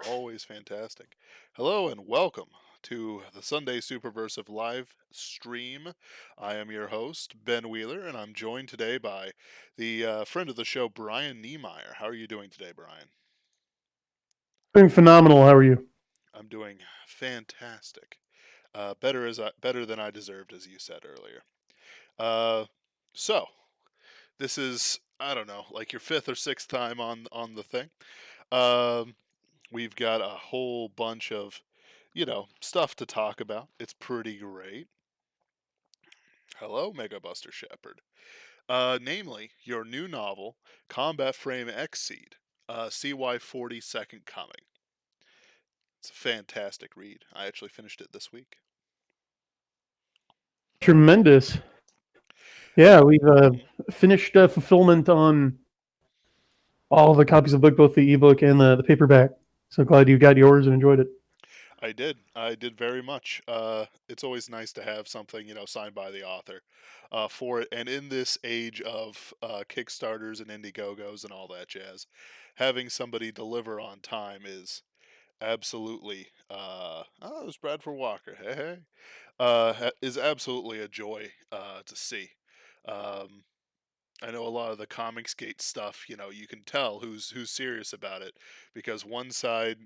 Always fantastic. Hello and welcome to the Sunday Superversive live stream. I am your host, Ben Wheeler, and I'm joined today by the friend of the show, Brian Niemeier. How are you doing today, Brian? Doing phenomenal. How are you? I'm doing fantastic. Better than I deserved, as you said earlier. Uh, so this is, I don't know, like your fifth or sixth time on the thing. Um, we've got a whole bunch of, stuff to talk about. It's pretty great. Hello, Mega Buster Shepherd. Namely, your new novel, Combat Frame XSeed, CY 40 Second Coming. It's a fantastic read. I actually finished it this week. Tremendous. Yeah, we've finished fulfillment on all the copies of the book, both the ebook and the paperback. So glad you got yours and enjoyed it. I did. I did very much. It's always nice to have something, signed by the author for it. And in this age of Kickstarters and Indiegogos and all that jazz, having somebody deliver on time is absolutely. Oh, it was Bradford Walker. Hey, hey. Is absolutely a joy to see. Um, I know a lot of the Comicsgate stuff, you can tell who's serious about it because one side,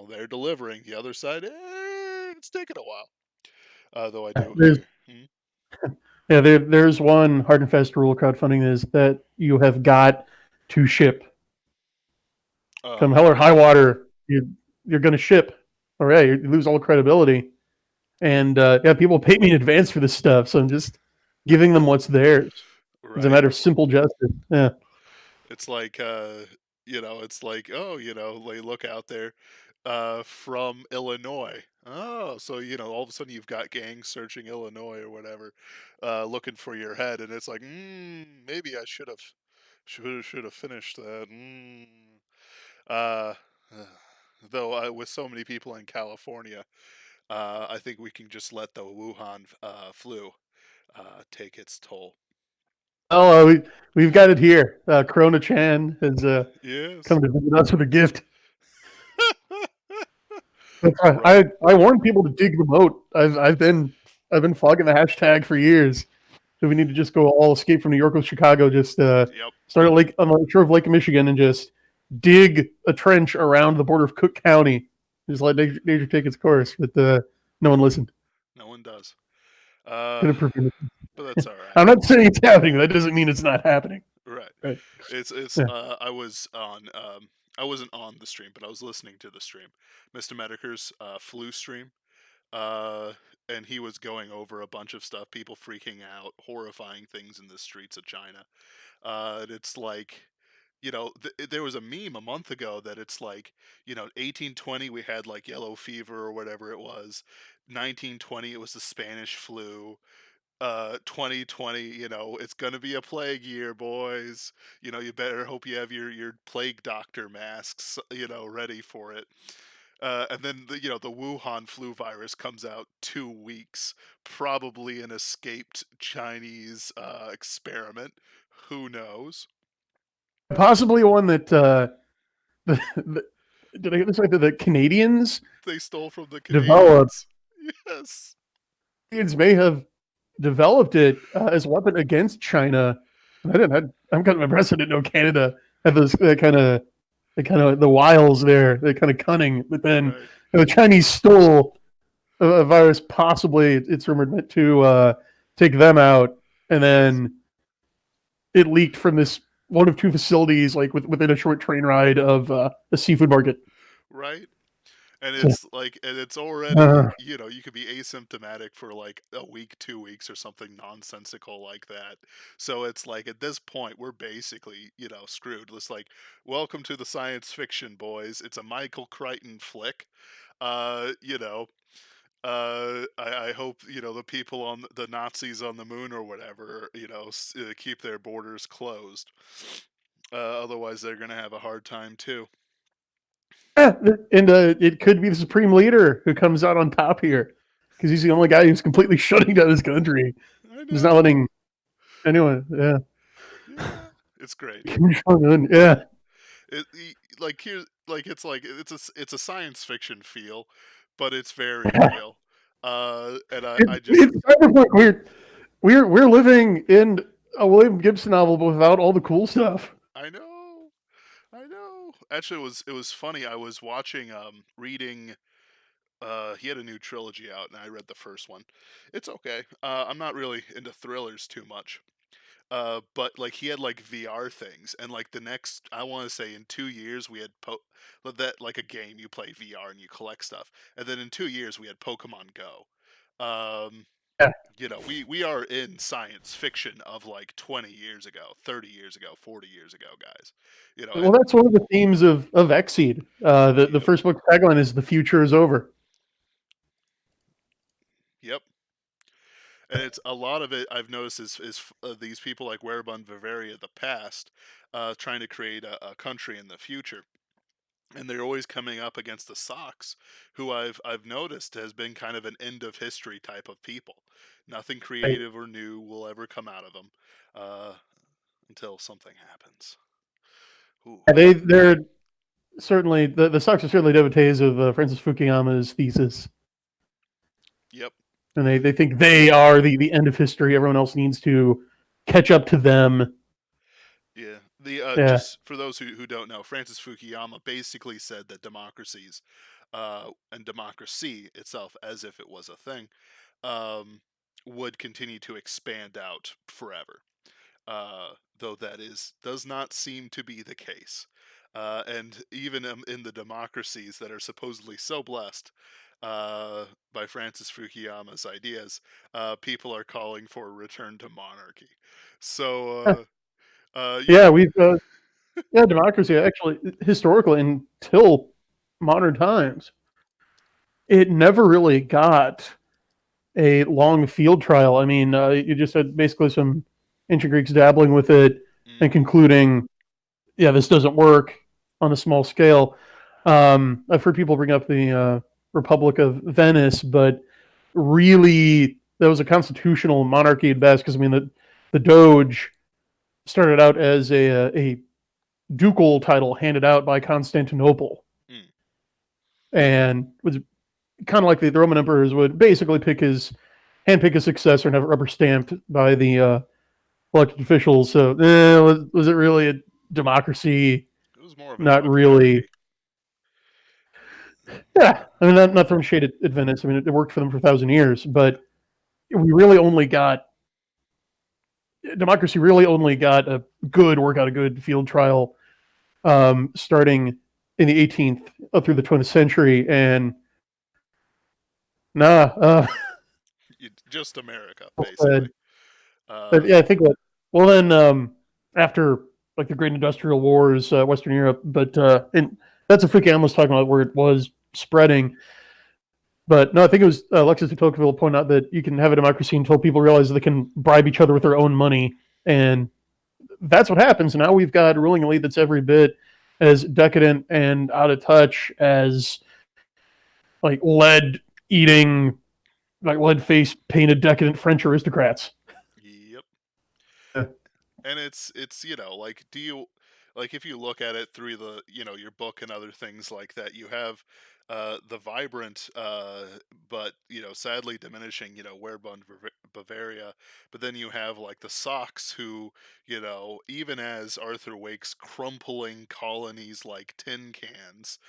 they're delivering, the other side, it's taking a while. Though I do There's hear. there's one hard and fast rule of crowdfunding is that you have got to ship. Come hell or high water, you're going to ship, or yeah, you lose all credibility. And yeah, people pay me in advance for this stuff, so I'm just giving them what's theirs. It's a Right. matter of simple justice. Yeah. It's like, it's like, oh, they look out there from Illinois. Oh, so, all of a sudden you've got gangs searching Illinois or whatever, looking for your head, and it's like, maybe I should have finished that. Uh, though with so many people in California, I think we can just let the Wuhan flu take its toll. Oh, we've got it here. Corona Chan has Yes. come to visit us with a gift. Right. I warn people to dig the moat. I've been flogging the hashtag for years. So we need to just go all escape from New York or Chicago. Just Yep. start at Lake on the shore of Lake Michigan and just dig a trench around the border of Cook County. Just let nature take its course. But no one listened. No one does. Uh, Could have prevented. but that's all right. I'm not saying it's happening. That doesn't mean it's not happening. Right. Right. It's Yeah. I wasn't on the stream, but I was listening to the stream. Mr. Mediker's flu stream. Uh and he was going over a bunch of stuff, people freaking out, horrifying things in the streets of China. And it's like, there was a meme a month ago that it's like, 1820 we had like yellow fever or whatever it was. 1920 it was the Spanish flu. 2020, it's gonna be a plague year, boys. You better hope you have your plague doctor masks, ready for it. And then the Wuhan flu virus comes out 2 weeks, probably an escaped Chinese experiment. Who knows? Possibly one that the did I get this right? That the Canadians They stole from the developed. Canadians. Yes. Canadians may have developed it as a weapon against China. I'm kind of impressed. I didn't know Canada had those that kind of the wiles there. They're kind of cunning. But then Right. the Chinese stole a virus. Possibly, it's rumored meant to take them out, and Yes. then it leaked from this one of two facilities, like within a short train ride of a seafood market. Right. And So, it's like, and it's already, you could be asymptomatic for like a week, 2 weeks, or something nonsensical like that. So it's like at this point we're basically, screwed. It's like, welcome to the science fiction, boys. It's a Michael Crichton flick. Uh, you know, I hope the people on the Nazis on the moon or whatever, keep their borders closed. Otherwise, they're gonna have a hard time too. yeah, and it could be the supreme leader who comes out on top here because he's the only guy who's completely shutting down his country. I He's not know. letting anyone. Yeah, Yeah, it's great. Kim Jong Un. Yeah, It, like here, it's a science fiction feel, but it's very real. And I just It's cyberpunk. We're living in a William Gibson novel, but without all the cool stuff. I know. I know. Actually, it was funny. I was watching, reading. He had a new trilogy out, and I read the first one. It's okay. I'm not really into thrillers too much. But like he had like VR things, and like the next, I want to say in 2 years we had that like a game you play VR and you collect stuff, and then in 2 years we had Pokemon Go. Um, Yeah. we are in science fiction of like 20 years ago, 30 years ago, 40 years ago, guys. Well, And that's one of the themes of XSeed. The yep, first book tagline is "The future is over." yep. And it's a lot of it I've noticed is these people like Werebun Bavaria, the past, trying to create a country in the future, and they're always coming up against the Sox, who I've noticed has been kind of an end of history type of people. Nothing Right. creative or new will ever come out of them uh, until something happens. Ooh, They're certainly the Sox are certainly devotees of Francis Fukuyama's thesis, yep, and they think they are the end of history. Everyone else needs to catch up to them. yeah. The Yeah, just for those who don't know, Francis Fukuyama basically said that democracies, and democracy itself, as if it was a thing, um, would continue to expand out forever. Though that does not seem to be the case. And even in the democracies that are supposedly so blessed uh, by Francis Fukuyama's ideas, people are calling for a return to monarchy. So, yeah, we've yeah, democracy actually historically until modern times, it never really got a long field trial. I mean, you just had basically some ancient Greeks dabbling with it and mm, concluding, yeah, this doesn't work on a small scale. I've heard people bring up the Republic of Venice, but really, that was a constitutional monarchy at best. Because I mean, the Doge started out as a ducal title handed out by Constantinople, mm, and was kind of like the Roman emperors would basically handpick a successor and have it rubber stamped by the elected officials. So, was it really a democracy? it was more of an Not really. autocracy. Yeah, I mean, not throwing shade at Venice. I mean, it worked for them for 1,000 years, but we really only got democracy. Really, only got a good work out a good field trial starting in the 18th up through the 20th century, and nah. Just America, Said, basically. but Uh, yeah, I think that. Well, then after like the Great Industrial Wars, Western Europe, but and that's what Fukuyama was talking about, where it was spreading. But no, I think it was Alexis de Tocqueville pointed out that you can have a democracy until people realize they can bribe each other with their own money, and that's what happens. Now we've got a ruling elite that's every bit as decadent and out of touch as like lead eating, like lead face painted decadent French aristocrats. yep. Yeah. And it's like, do you, like, if you look at it through the, your book and other things like that, you have the vibrant, but sadly diminishing, Werebund Bavaria, but then you have like the Sox, who, even as Arthur Wake's crumpling colonies like tin cans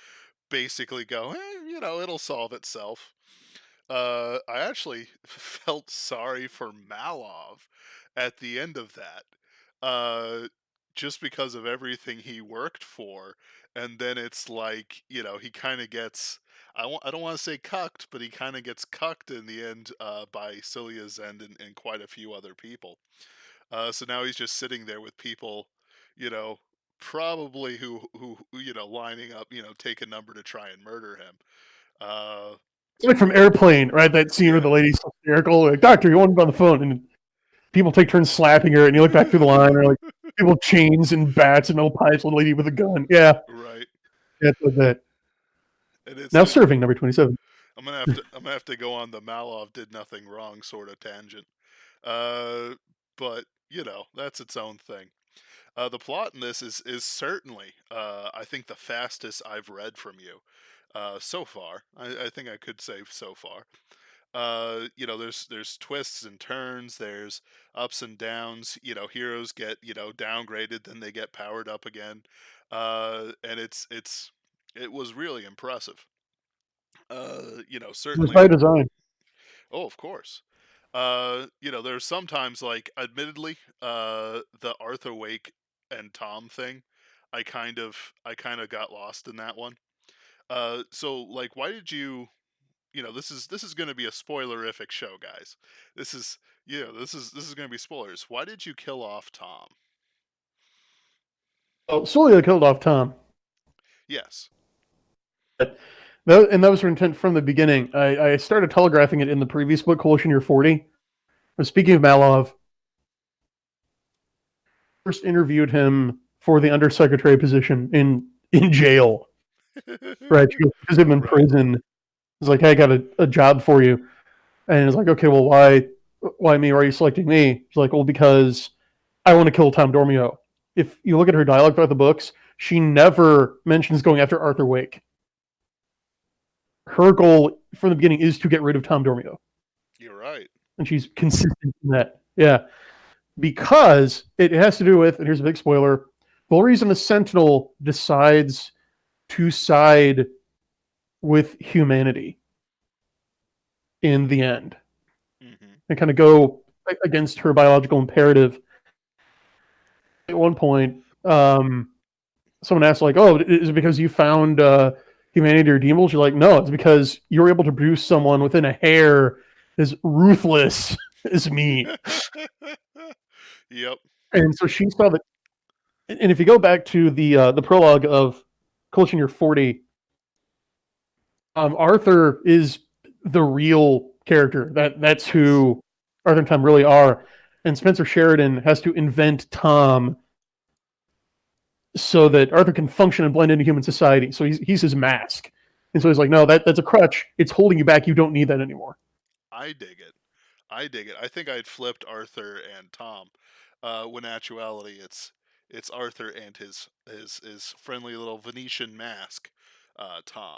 basically go, it'll solve itself. I actually felt sorry for Malov at the end of that, uh, just because of everything he worked for, and then it's like, he kind of gets. I don't want to say cucked, but he kind of gets cucked in the end, by Celia Zend and quite a few other people. So now he's just sitting there with people, you know, probably who lining up, take a number to try and murder him. Uh, It's like from Airplane, right? That scene where yeah. the lady's hysterical, like, "Doctor, you want to be on the phone?" And people take turns slapping her, and you look back through the line, or like people with chains and bats and metal pipes, and a lady with a gun. Yeah, Right. that's like that. And it's Now it, serving number 27. I'm gonna have to go on the Malov did nothing wrong sort of tangent. Uh, but that's its own thing. The plot in this is certainly, I think, the fastest I've read from you so far. I think I could say so far. There's twists and turns, there's ups and downs. Heroes get downgraded, then they get powered up again, and it was really impressive. It was Certainly. by design. Oh, of course. There's sometimes, like, admittedly, the Arthur Wake and Tom thing, I kind of got lost in that one. So, like, why did you? This is going to be a spoilerific show, guys. This is this is going to be spoilers. Why did you kill off Tom? Oh, solely I killed off Tom. Yes. And that was her intent from the beginning. I started telegraphing it in the previous book, Coalition Year 40. But speaking of Malov, first interviewed him for the undersecretary position in jail. Right, because him in Right. prison. He's like, hey, I got a job for you. And it's like, okay, well, why me? Why are you selecting me? She's like, well, because I want to kill Tom Dormio. If you look at her dialogue throughout the books, she never mentions going after Arthur Wake. Her goal from the beginning is to get rid of Tom Dormio, You're right. and she's consistent in that. Yeah, because it has to do with, and here's a big spoiler: the whole reason the Sentinel decides to side with humanity in the end Hmm. and kind of go against her biological imperative. At one point, someone asked, like, "Oh, is it because you found humanity redeemable?" You're like, "No, it's because you were able to produce someone within a hair as ruthless as me." Yep. And so she saw that. And if you go back to the prologue of Coaching Your 40, Arthur is the real character. That's Yes. who Arthur and Tom really are. And Spencer Sheridan has to invent Tom so that Arthur can function and blend into human society. So he's his mask. And so he's like, no, that's a crutch. It's holding you back. You don't need that anymore. I dig it. I dig it. I think I'd flipped Arthur and Tom, when actuality it's Arthur and his friendly little Venetian mask, Tom.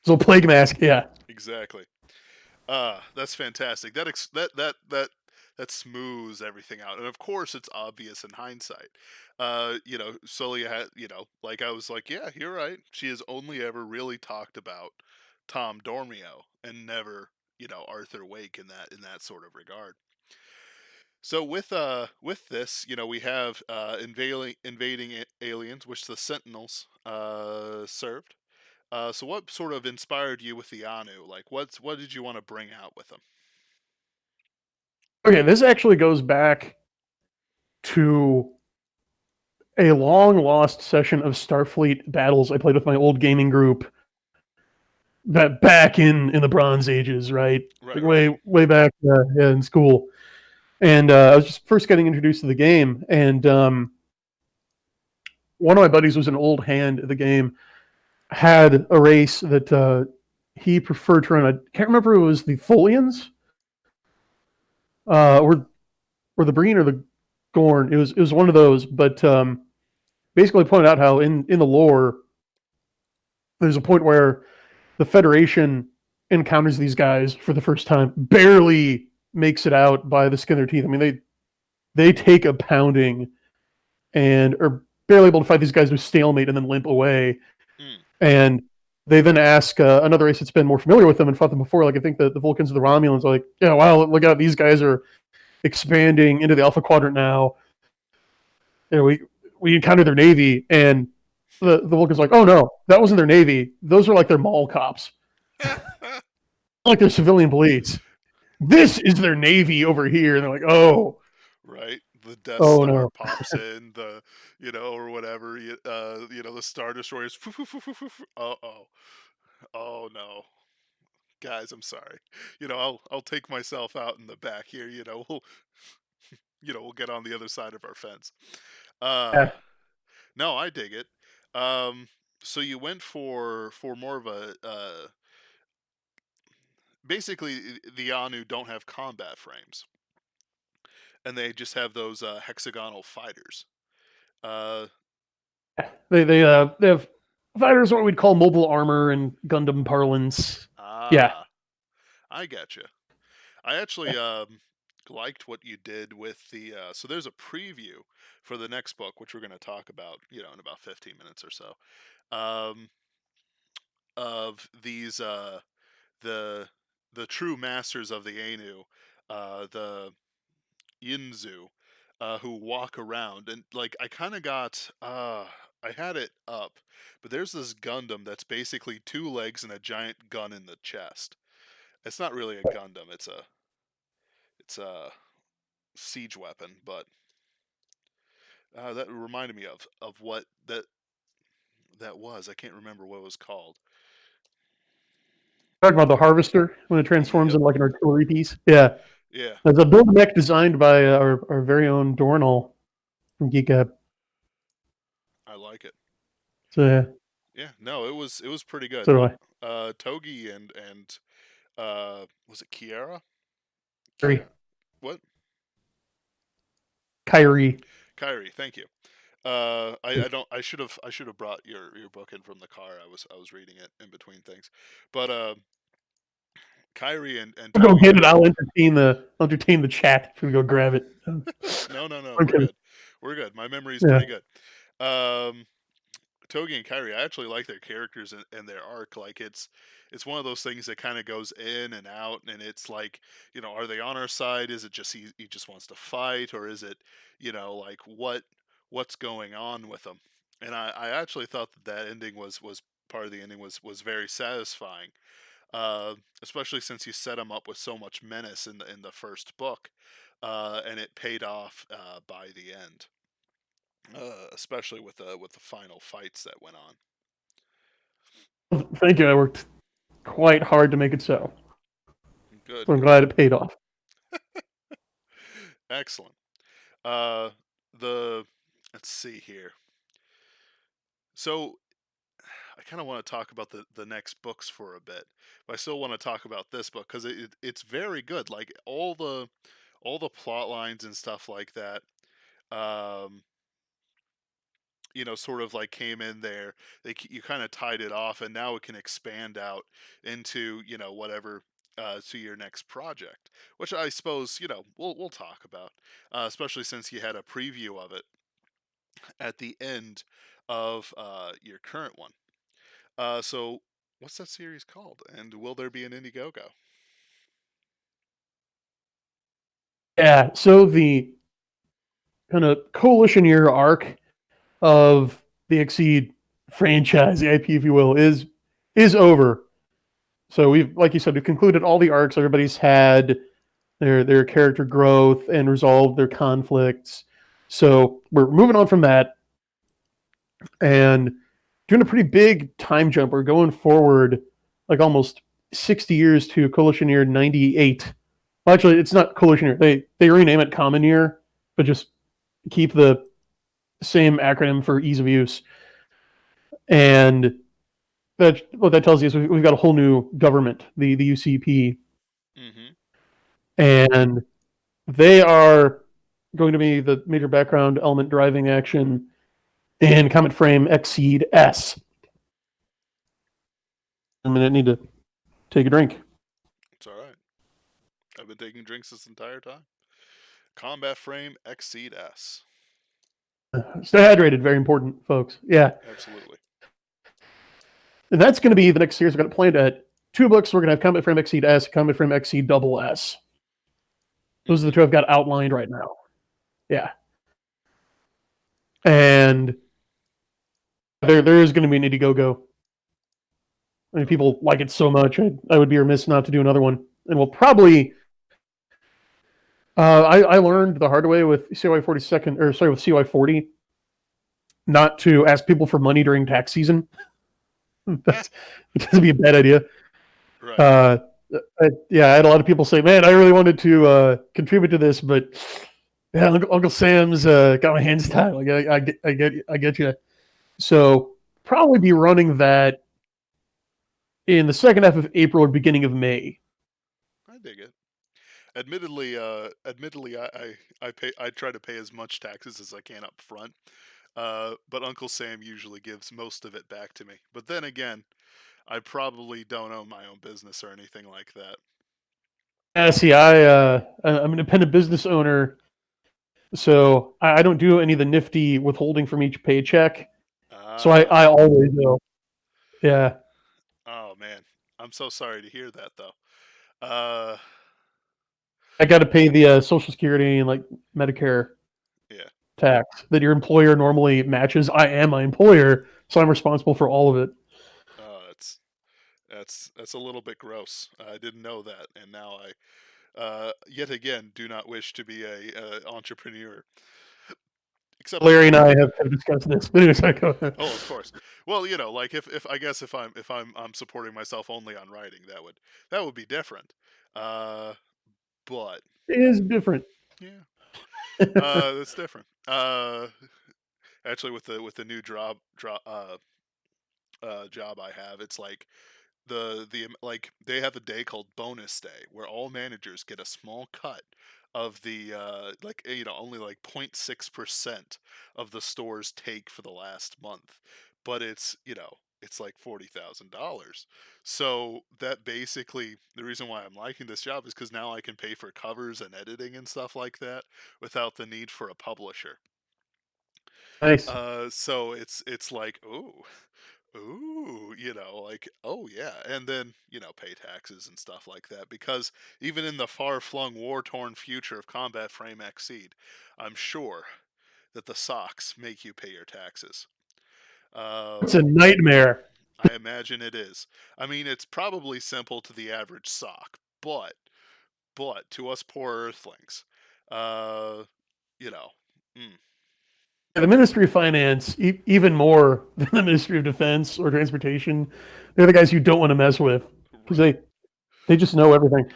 So plague mask, yeah. Exactly. That's fantastic. That smooths everything out, and of course, it's obvious in hindsight. Solia had, like, I was like, yeah, you're right. She has only ever really talked about Tom Dormio and never, Arthur Wake in that sort of regard. So with this, we have invading aliens, which the Sentinels served. So what sort of inspired you with the Anu? Like, what did you want to bring out with them? Okay, this actually goes back to a long lost session of Starfleet battles I played with my old gaming group that back in the Bronze Ages, right? Right, Like right. way back yeah, in school. And I was just first getting introduced to the game, and one of my buddies was an old hand at the game, had a race that he preferred to run. I can't remember if it was the Folians or the Breen or the Gorn. It was one of those, but basically pointed out how in the lore there's a point where the Federation encounters these guys for the first time, barely makes it out by the skin of their teeth. I mean, they take a pounding and are barely able to fight these guys with stalemate and then limp away. Mm. And they then ask another race that's been more familiar with them and fought them before, like I think the Vulcans or the Romulans, are like, yeah, wow, look out, these guys are expanding into the Alpha Quadrant now. We encountered their navy, and the Vulcans are like, oh no, that wasn't their navy. Those are like their mall cops, like their civilian police. This is their navy over here. And they're like, Right. The Death oh Star no. pops in, or whatever. The Star Destroyers. Oh, oh no, guys, I'm sorry. I'll take myself out in the back here. We'll get on the other side of our fence. Uh, Yeah. no, I dig it. Um, so you went for more of a basically the Anu don't have combat frames, and they just have those hexagonal fighters. Uh, They have fighters what we'd call mobile armor and Gundam parlance. Yeah. ah, I getcha. I actually liked what you did with the. So there's a preview for the next book, which we're going to talk about, in about 15 minutes or so, um, of these the the true masters of the Ainu, the Yinzu, who walk around and like I kind of got I had it up, but there's this Gundam that's basically two legs and a giant gun in the chest. It's not really a Gundam. It's a siege weapon, but that reminded me of what that was. I can't remember what it was called. Talking about the harvester when it transforms Yep. into like an artillery piece. Yeah. Yeah, There's a build mech designed by our very own Dornall from Geek Gab. I like it. So yeah, Yeah, no, it was pretty good. so do I. Togi and was it Kiara? Kyrie. What? Kyrie. Kyrie, thank you. I don't I should have brought your book in from the car. I was reading it in between things, but Kyrie and I'll go Togi get it. were I'll entertain the chat if we go grab it. no, I'm we're kidding. good, we're good. My memory is Yeah. pretty good. Um, Togi and Kyrie, I actually like their characters and their arc. Like it's one of those things that kind of goes in and out, and it's like are they on our side? Is it just he just wants to fight, or is it like what's going on with them? And I actually thought that ending was part of the ending was very satisfying, especially since you set him up with so much menace in the first book, and it paid off by the end, especially with the final fights that went on. Thank you. I worked quite hard to make it so. Good, So I'm good, glad good. it paid off. Excellent. Uh, the let's see here. So I kind of want to talk about the next books for a bit, but I still want to talk about this book because it's very good. Like all the plot lines and stuff like that. Um, sort of like came in there. You kind of tied it off, and now it can expand out into whatever to your next project, which I suppose we'll talk about, especially since you had a preview of it at the end of your current one. So what's that series called, and will there be an Indiegogo? Yeah. So the kind of coalition year arc of the Exceed franchise, the IP, if you will, is over. So we've, like you said, we've concluded all the arcs. Everybody's had their character growth and resolved their conflicts. So we're moving on from that and doing a pretty big time jump. We're going forward like almost 60 years to Coalition Year 98. Well, actually, it's not Coalition Year. They rename it Common Year, but just keep the same acronym for ease of use. And what that tells you is we've got a whole new government, the UCP, Mm-hmm. and they are going to be the major background element driving action in Comet Frame XSeed S. I'm gonna need to take a drink. It's all right. I've been taking drinks this entire time. Combat Frame Exceed S. Stay hydrated, very important, folks. Yeah, Absolutely. and that's going to be the next series. We're going to plan at two books. We're going to have Comet Frame XSeed S, Comet Frame XSeed Double S. Those are the Mm-hmm. two I've got outlined right now. Yeah, and there is going to be an Indiegogo. I mean, Okay. people like it so much. I would be remiss not to do another one. And we'll probably. I learned the hard way with CY 42nd, or sorry, with CY 40, not to ask people for money during tax season. That's it doesn't be a bad idea. Right. Uh, yeah, I had a lot of people say, "Man, I really wanted to contribute to this, but yeah, Uncle Sam's got my hands tied. Like, I get you." So probably be running that in the second half of April or beginning of May. I dig it. Admittedly, I try to pay as much taxes as I can up front, But Uncle Sam usually gives most of it back to me. But then again, I probably don't own my own business or anything like that. Yeah, see, I'm an independent business owner, so I don't do any of the nifty withholding from each paycheck. So I Ah, always know. Yeah, oh man, I'm so sorry to hear that though. Uh, I got to pay the Social Security and like Medicare yeah. tax that your employer normally matches. I am my employer, so I'm responsible for all of it. It's that's a little bit gross. I didn't know that, and now I yet again do not wish to be a entrepreneur. Except Larry and I have discussed this. But anyways, I go ahead. oh, of course. Well, like if I guess if I'm supporting myself only on writing, that would be different. Uh, but It is different. yeah, that's different. Actually, with the new job I have, it's like like they have a day called bonus day where all managers get a small cut of the like only like 0.6% of the store's take for the last month, but it's like $40,000. So that basically the reason why I'm liking this job is because now I can pay for covers and editing and stuff like that without the need for a publisher. Nice. So it's like, ooh, like, oh yeah, and then, pay taxes and stuff like that. Because even in the far-flung, war-torn future of Combat Frame XSeed, I'm sure that the socks make you pay your taxes. It's a Um, nightmare. I imagine it is. I mean, it's probably simple to the average sock, but to us poor earthlings, uh, you know, mm, The Ministry of Finance, even more than the Ministry of Defense or Transportation, they're the guys you don't want to mess with because right. they just know everything.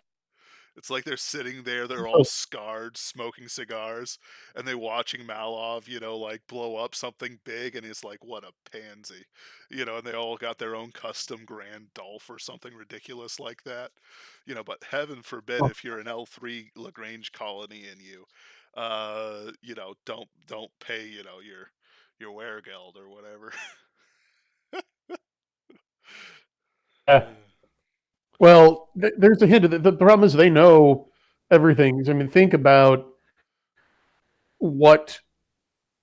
It's like they're sitting there, they're all So, scarred, smoking cigars, and they watching Malov, like blow up something big, and it's like, what a pansy, and they all got their own custom Grand Dolph or something ridiculous like that, but heaven forbid if you're an L3 Lagrange colony and don't pay, your Weregeld or whatever. yeah. Well, there's a hint. The problem is they know everything. I mean, think about what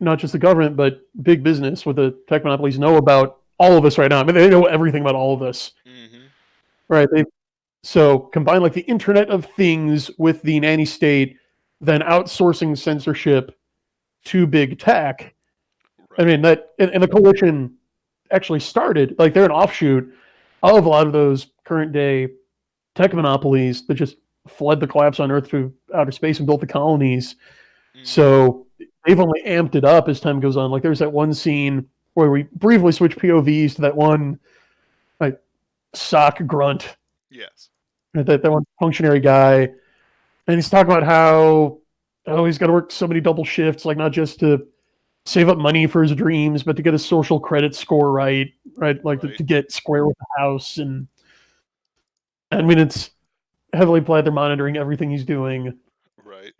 not just the government, but big business with the tech monopolies know about all of us right now. I mean, they know everything about all of us, Mm-hmm. right? So combine like the Internet of Things with the nanny state, then outsourcing censorship to big tech. I Right. mean, and the coalition actually started, like they're an offshoot of a lot of those current day tech monopolies that just fled the collapse on Earth through outer space and built the colonies. Mm-hmm. So they've only amped it up as time goes on. Like there's that one scene where we briefly switch POVs to that one like sock grunt, Yes. that one functionary guy, and he's talking about how he's got to work so many double shifts, like not just to save up money for his dreams, but to get his social credit score right, like Right. to get square with the house, and I mean it's heavily implied they're monitoring everything he's doing. Right.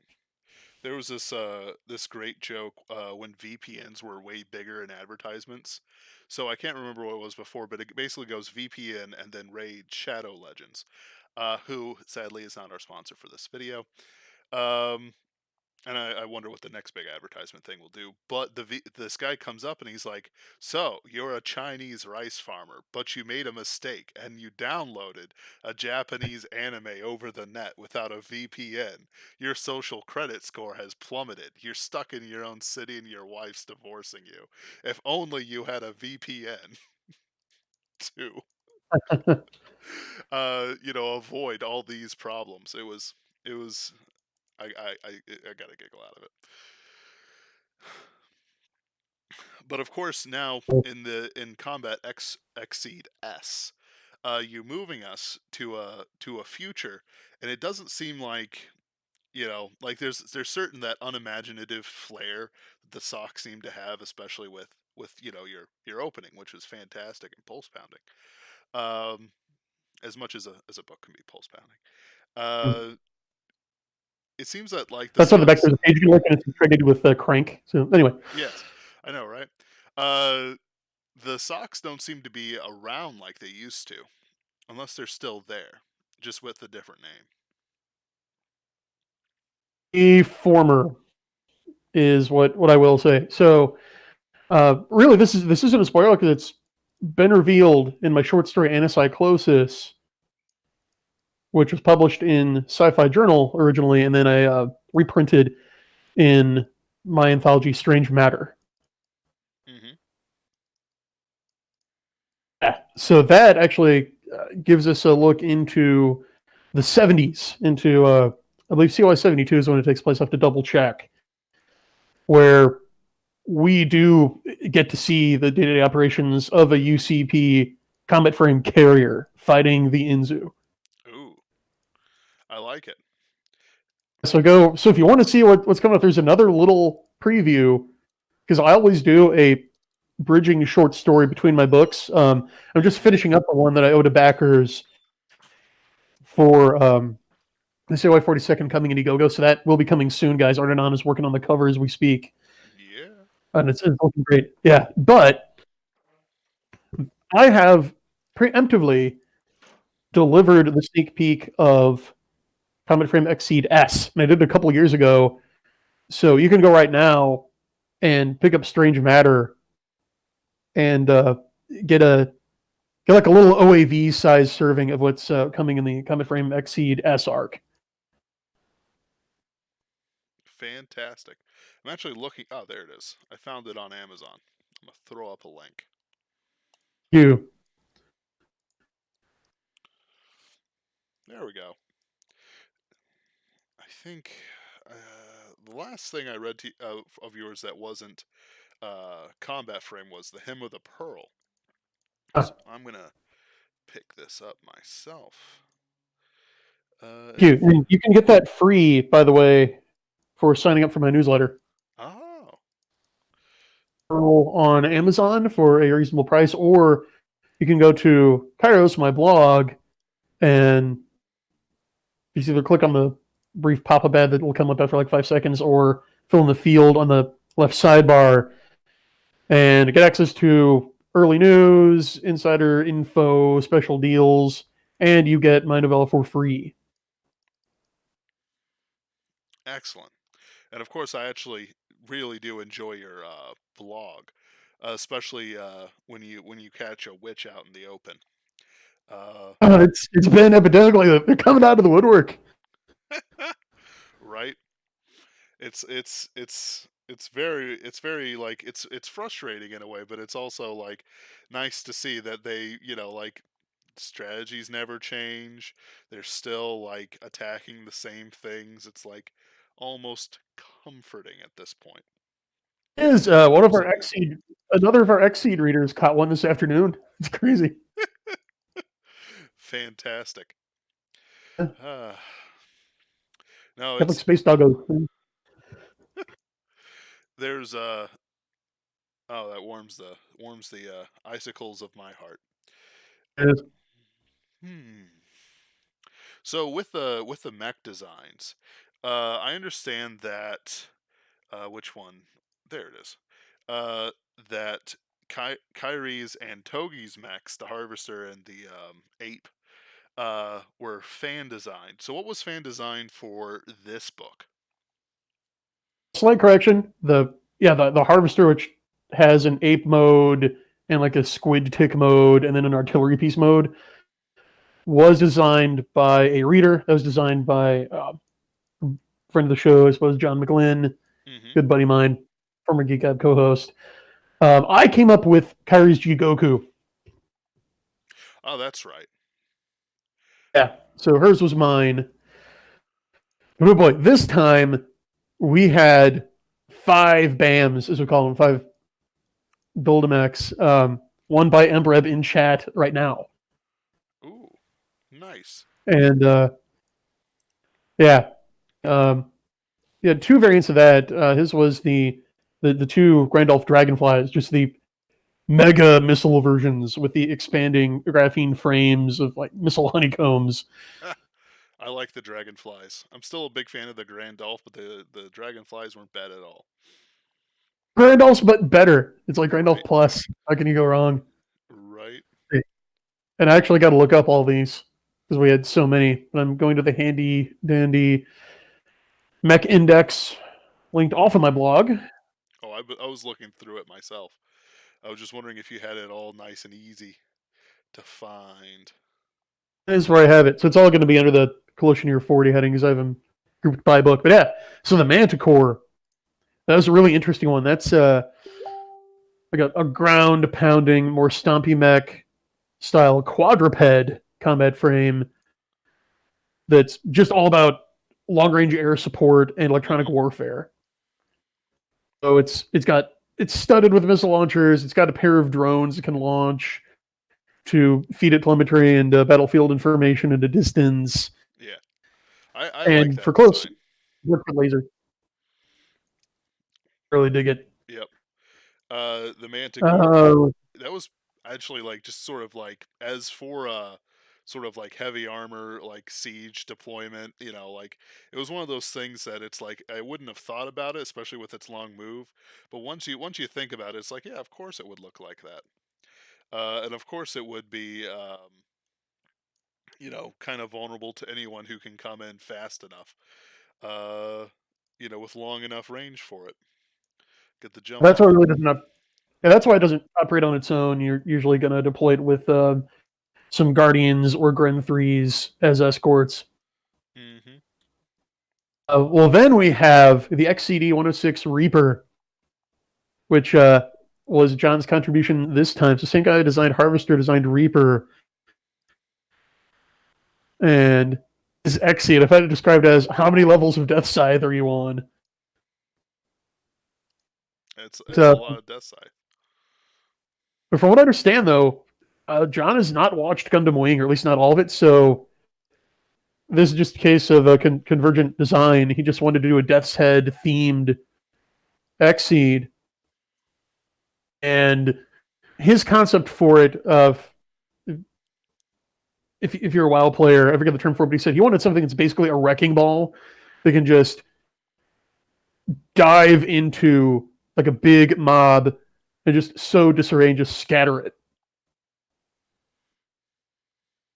There was this great joke when VPNs were way bigger in advertisements. So I can't remember what it was before, but it basically goes VPN and then Raid Shadow Legends, who sadly is not our sponsor for this video. Um, and I wonder what the next big advertisement thing will do. But this guy comes up and he's like, "So you're a Chinese rice farmer, but you made a mistake and you downloaded a Japanese anime over the net without a VPN. Your social credit score has plummeted. You're stuck in your own city and your wife's divorcing you. If only you had a VPN to, avoid all these problems." It was. I got a giggle out of it. But of course, now in Combat Exceed S, you're moving us to a future, and it doesn't seem like like there's certain that unimaginative flair that the Sox seem to have, especially with your opening, which was fantastic and pulse pounding. Um, as much as a book can be pulse pounding. Uh, it seems that like the That's on the back. Sox, There's a page you can look and it's integrated with Crank. So anyway, yes. I know, right? The socks don't seem to be around like they used to, unless they're still there, just with a different name. The former is what I will say. So, really, this isn't a spoiler because it's been revealed in my short story Anacyclosis, which was published in Sci-Fi Journal originally, and then I reprinted in my anthology Strange Matter. Mm-hmm. Yeah. So that actually gives us a look into the 70s, into I believe CY 72 is when it takes place. I have to double check, where we do get to see the day-to-day operations of a UCP combat frame carrier fighting the Inzu. Ooh, I like it. So if you want to see what's coming up, there's another little preview because I always do a bridging short story between my books. I'm just Mm-hmm. finishing up the one that I owe to backers for the CY 42nd coming in Go, so that will be coming soon, guys. Ardenon is working on the cover as we speak, Yeah. and it's looking great. Yeah, but I have preemptively delivered the sneak peek of Comet Frame XSeed S, and I did it a couple of years ago. So you can go right now and pick up Strange Matter and get a get like a little OAV size serving of what's coming in the Comet Frame XSeed S arc. Fantastic. I'm actually looking. Oh, there it is. I found it on Amazon. I'm gonna throw up a link. You There we go. I think the last thing I read of yours that wasn't combat frame was the Hymn of the Pearl. So I'm gonna pick this up myself. you you can get that free, by the way, for signing up for my newsletter. Oh, On Amazon for a reasonable price, or you can go to Kairos, my blog, and you either click on the brief pop-up ad that will come up after like 5 seconds, or fill in the field on the left sidebar and get access to early news, insider info, special deals, and you get my novella for free. excellent. And of course, I actually really do enjoy your blog, especially when you catch a witch out in the open. Uh, It's been epidemic. They're coming out of the woodwork. right? It's very like it's frustrating in a way, but it's also like nice to see that they like strategies never change. They're still like attacking the same things. It's like almost comforting at this point. Is It one of our absolutely is. Xseed, another of our Xseed readers caught one this afternoon. It's crazy. Fantastic. Uh, no, Got like it's space doggo. there's oh, that warms the icicles of my heart. Hmm. So with the mech designs, I understand that which one? There it is. Uh, that Kyrie's and Togi's mechs, the Harvester and the Ape, were fan designed. So what was fan designed for this book? Slight correction. The harvester, which has an ape mode and like a squid tick mode, and then an artillery piece mode, was designed by a reader. That was designed by friend of the show, I suppose, John McGlynn, Mm-hmm. good buddy of mine, former Geek Gab co-host. I came up with Kyrie's Jigoku. Oh, that's right. Yeah, so hers was mine. Oh boy, this time we had 5 BAMs, as we call them, 5 Build-A-Max. One by Embreb in chat right now. Ooh, nice. And yeah, yeah, 2 variants of that. His was the 2 Grandolph Dragonflies, just the mega missile versions with the expanding graphene frames of like missile honeycombs. I like the dragonflies. I'm still a big fan of the Grand Dolph, but the dragonflies weren't bad at all. Grandolph's but better. It's like Grandolph Right. Plus. How can you go wrong? Right. And I actually got to look up all these because we had so many. But I'm going to the handy dandy mech index linked off of my blog. Oh, I was looking through it myself. I was just wondering if you had it all nice and easy to find. That is where I have it. So it's all going to be under the Collisioneer 40 heading because I have them grouped by book. But yeah, so the Manticore, that was a really interesting one. That's like a ground pounding, more stompy mech style quadruped combat frame that's just all about long range air support and electronic Mm-hmm. warfare. So it's studded with missile launchers. It's got a pair of drones it can launch to feed it telemetry and battlefield information at a distance. Yeah, I like And for that close, design. work with laser. Really dig it. Yep. The Manticore, Uh, that was actually like just sort of like as for sort of like heavy armor like siege deployment, like it was one of those things that it's like I wouldn't have thought about it, especially with its long move. But once you think about it, it's like, yeah, of course it would look like that. And of course it would be kind of vulnerable to anyone who can come in fast enough. Uh with long enough range for it. Get the jump that's why on it it. really doesn't. Yeah, that's why it doesn't operate on its own. You're usually going to deploy it with some Guardians or Gren 3s as escorts. Mhm. Well, then we have the XCD 106 Reaper, which was John's contribution this time. So, same guy who designed Harvester designed Reaper, and is XCD. I've had it described as how many levels of Death Scythe are you on? It's But, it's a lot of death side. but from what I understand, though, John has not watched Gundam Wing, or at least not all of it. So this is just a case of a convergent design. He just wanted to do a Death's Head themed Xseed, and his concept for it of if you're a WoW player, I forget the term for it, but he said he wanted something that's basically a wrecking ball that can just dive into like a big mob and just sow disarray and just scatter it.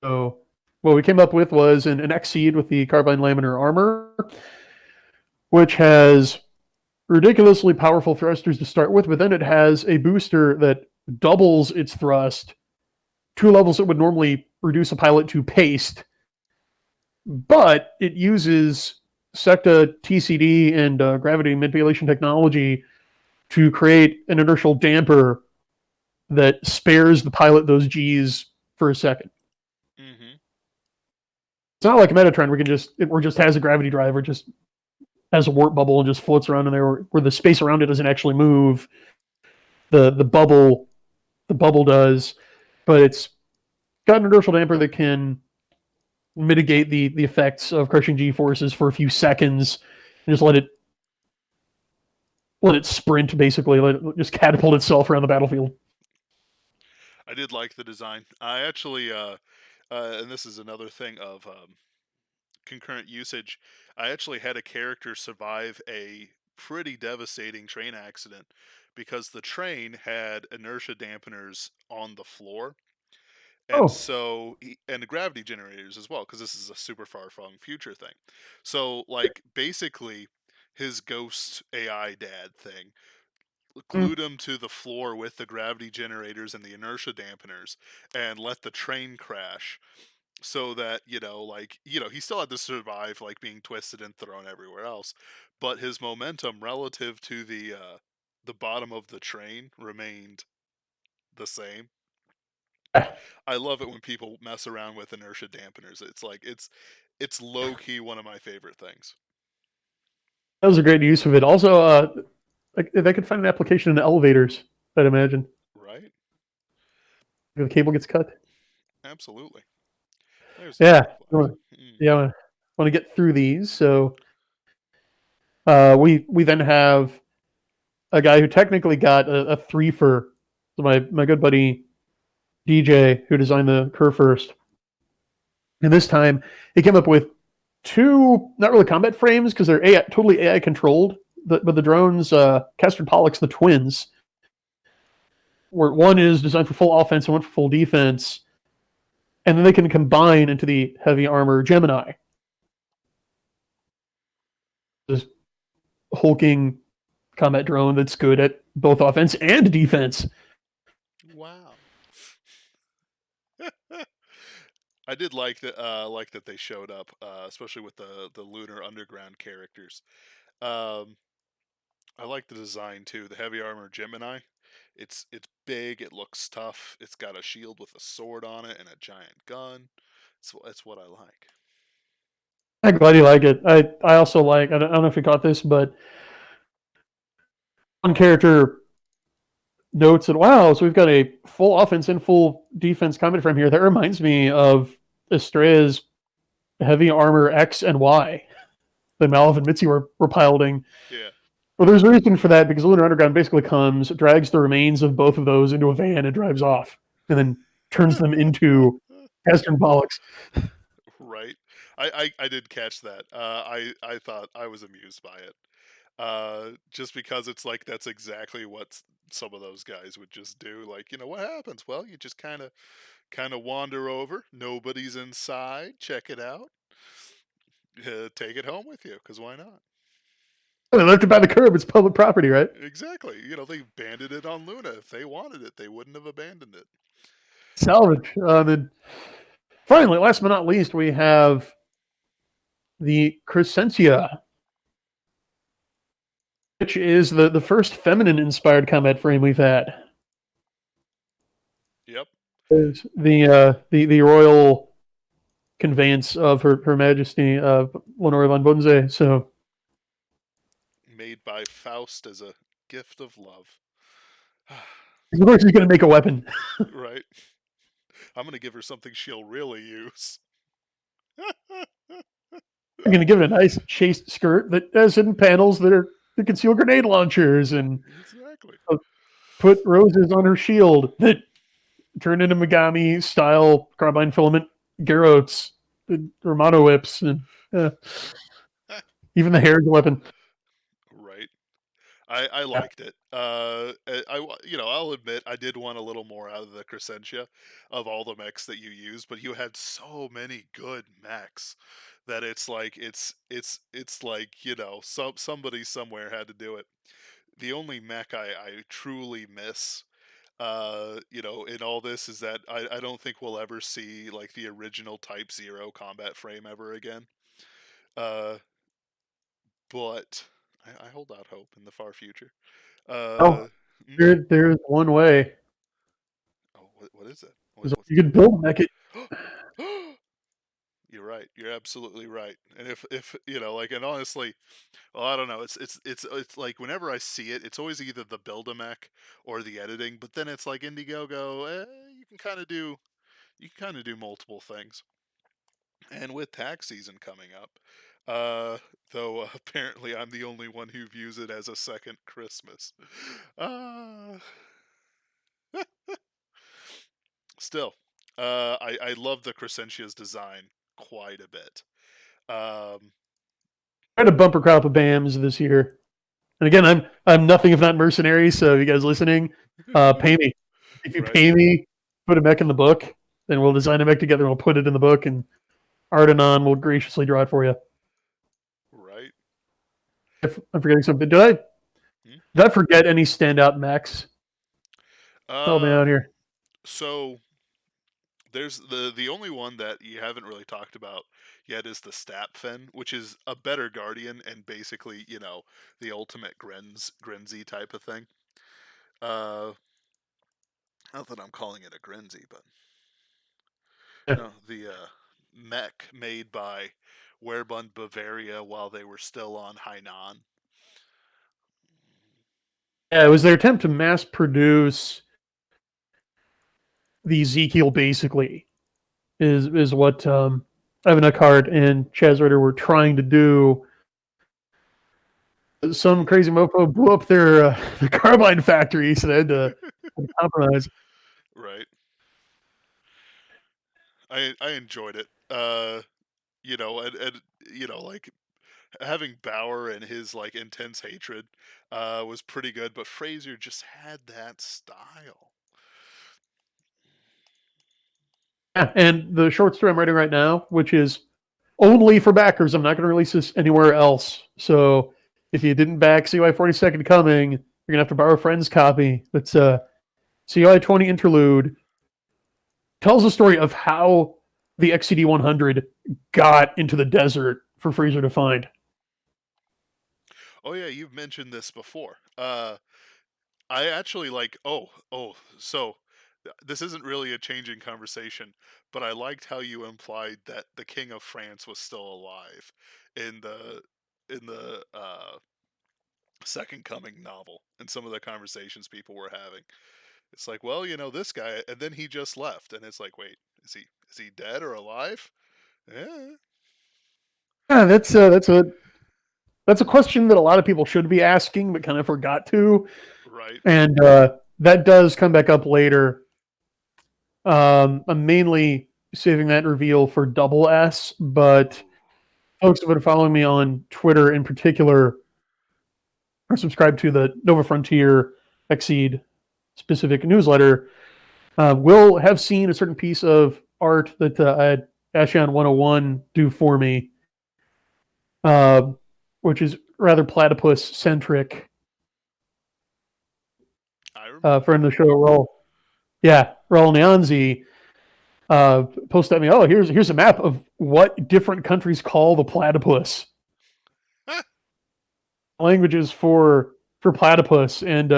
So what we came up with was an Xseed with the carbine laminar armor, which has ridiculously powerful thrusters to start with, but then it has a booster that doubles its thrust to levels that would normally reduce a pilot to paste, but it uses SECTA TCD and gravity manipulation technology to create an inertial damper that spares the pilot those G's for a second. Mhm. It's not like Metatron where it just has a gravity drive or just has a warp bubble and just floats around in there where the space around it doesn't actually move. The bubble does, but it's got an inertial damper that can mitigate the effects of crushing G forces for a few seconds and just let it sprint basically, let it just catapult itself around the battlefield. I did like the design. I actually, and this is another thing of concurrent usage. I actually had a character survive a pretty devastating train accident because the train had inertia dampeners on the floor, and Oh, so and the gravity generators as well, because this is a super far flung future thing. So like basically, his ghost AI dad thing mm, glued him to the floor with the gravity generators and the inertia dampeners and let the train crash so that he still had to survive like being twisted and thrown everywhere else, but his momentum relative to the bottom of the train remained the same. that I love it when people mess around with inertia dampeners. It's like it's low key one of my favorite things. was a great use of it. Also, like they could find an application in elevators, I'd imagine. Right. If the cable gets cut. Absolutely. There's the Yeah. butterfly. Yeah. I want to get through these. So we then have a guy who technically got a three for so my good buddy DJ who designed the curve first. And this time he came up with two not really combat frames because they're AI, totally AI controlled the drones, Kester and Pollux, the twins, where one is designed for full offense and one for full defense, and then they can combine into the heavy armor Gemini. This hulking combat drone that's good at both offense and defense. Wow. I did like that they showed up, especially with the lunar underground characters. Um, I like the design too. The heavy armor Gemini. It's big. It looks tough. It's got a shield with a sword on it and a giant gun. It's what I like. I'm glad you like it. I also like. I don't know if you caught this, but one character notes that wow, so we've got a full offense and full defense combat frame here. That reminds me of Estrea's heavy armor X and Y that Malov and Mitzi were piloting. Yeah. Well, there's a reason for that because Lunar Underground basically comes, drags the remains of both of those into a van and drives off, and then turns them into Western Pollux. Right. I did catch that. I thought I was amused by it. Just because it's like that's exactly what some of those guys would just do. Like, what happens? Well, you just kind of wander over. Nobody's inside. Check it out. Take it home with you, because why not? They left it by the curb. It's public property, right? Exactly. They abandoned it on Luna. If they wanted it, they wouldn't have abandoned it. Salvage. Then finally, last but not least, we have the Crescentia, which is the first feminine inspired combat frame we've had. Yep. Is the royal conveyance of Her Majesty Lenore von Bunze. So Made by Faust as a gift of love. of course he's going to make a weapon. Right. I'm going to give her something she'll really use. I'm going to give it a nice chaste skirt that has hidden panels that conceal grenade launchers, and Exactly. put roses on her shield that turn into Megami style carbine filament garrotes, Romano whips, and even the hair is a weapon. Right. I Yeah. liked it. I'll admit I did want a little more out of the Crescentia of all the mechs that you used, but you had so many good mechs that it's like somebody somewhere had to do it. The only mech I truly miss, in all this is that I don't think we'll ever see like the original Type Zero combat frame ever again. Uh, but I hold out hope in the far future. Oh, Uh, mm, there's one way. oh, what is it? What's You can build mech it. You're right. You're absolutely right. And if like, and honestly, well, I don't know. It's like whenever I see it, it's always either the build a mech or the editing. But then it's like Indiegogo. You can kind of do multiple things. And with tax season coming up, though apparently I'm the only one who views it as a second Christmas. Uh, Still, I love the Crescentia's design quite a bit. Um, I had a bumper crop of BAMs this year. And again, I'm nothing if not mercenary. So if you guys listening, pay me. If you right, pay me, put a mech in the book, then we'll design a mech together. And we'll put it in the book, and Ardenon will graciously draw it for you. right. If I'm forgetting something, Hmm? did I forget any standout mechs? Help me Uh, out here. so there's the only one that you haven't really talked about yet is the Stapfen, which is a better Guardian and basically the ultimate Grenzy type of thing. Uh, Not that I'm calling it a Grenzy, but Yeah. no, the mech made by Werbund Bavaria while they were still on Hainan. Yeah, it was their attempt to mass produce the Ezekiel basically is what Evan Eckhart and Chaz Ritter were trying to do. Some crazy mofo blew up their carbine factory, so they had to compromise. Right. I enjoyed it. And like having Bauer and his like intense hatred was pretty good, but Frazier just had that style. Yeah, and the short story I'm writing right now, which is only for backers, I'm not going to release this anywhere else. So if you didn't back CY 42nd Coming, you're going to have to borrow a friend's copy. It's a CY 20 interlude. Tells the story of how the XCD 100 got into the desert for Frazier to find. Oh yeah, you've mentioned this before. I actually like. So this isn't really a changing conversation, but I liked how you implied that the King of France was still alive in the Second Coming novel and some of the conversations people were having. It's like, well, this guy, and then he just left, and it's like, wait, is he dead or alive? Yeah, Yeah, that's a question that a lot of people should be asking, but kind of forgot to. right. And that does come back up later. I'm mainly saving that reveal for Double S, but Ooh, folks who have been following me on Twitter in particular or subscribed to the Nova Frontier XSeed specific newsletter will have seen a certain piece of art that I had Ashion 101 do for me, uh, which is rather platypus centric. I remember. Friend of the show, Raul Neonzi, posted at me, oh, here's a map of what different countries call the platypus. Languages for platypus. And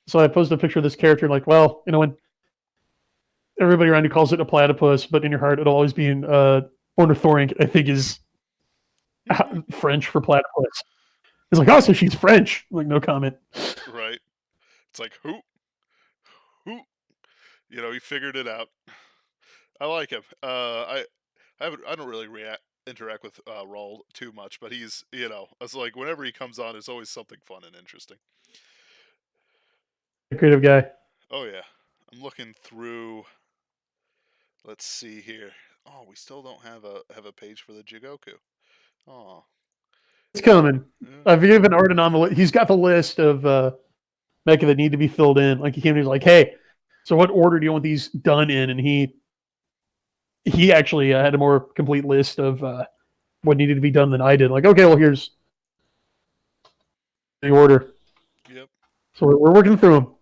so I posted a picture of this character, like, well, when everybody around you calls it a platypus, but in your heart it'll always be an ornithorynk, I think is French for platypus. It's like, oh, so she's French. I'm like, no comment. Right. It's like who, he figured it out. I like him. I don't really interact with Raul too much, but he's it's like whenever he comes on, it's always something fun and interesting. Creative guy. Oh yeah, I'm looking through. Let's see here. Oh, we still don't have a page for the Jigoku. Oh, It's coming. yeah. I've given Arden on the list. He's got the list of mecha that need to be filled in. Like he came and he's like, hey, so what order do you want these done in? And he actually had a more complete list of what needed to be done than I did. Like, okay, well, here's the order. Yep. So we're working through them.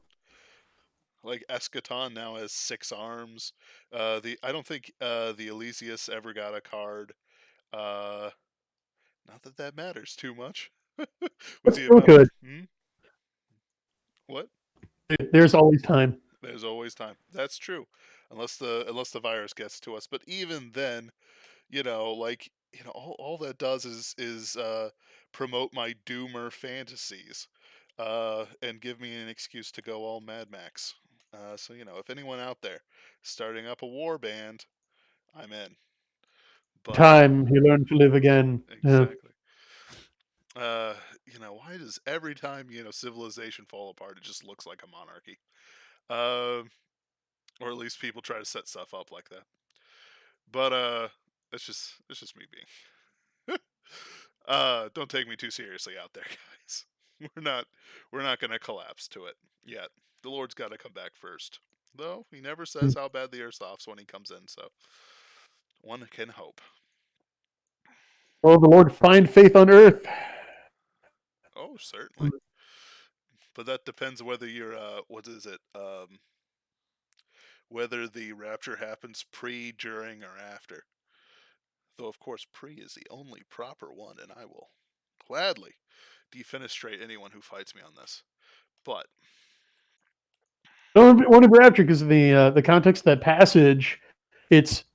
Like Eschaton now has 6 arms. The I don't think the Elysius ever got a card. Uh, Not that that matters too much. With But the still amount of could. what? There's always time. There's always time. That's true, unless the virus gets to us. But even then, all that does is promote my doomer fantasies, and give me an excuse to go all Mad Max. So if anyone out there starting up a war band, I'm in. But Time he learned to live again. Yeah. exactly. Why does every time civilization fall apart, it just looks like a monarchy? Um, or at least people try to set stuff up like that. But it's just me being. Don't take me too seriously out there, guys. We're not we're not gonna collapse to it yet. The Lord's got to come back first, though. He never says how bad the airsoft's when he comes in, so one can hope. Oh, the Lord find faith on earth. Oh, certainly. But that depends whether you're what is it? Whether the rapture happens pre, during, or after. Though of course pre is the only proper one, and I will gladly defenestrate anyone who fights me on this. But Don't want to be raptured because of the context of that passage. It's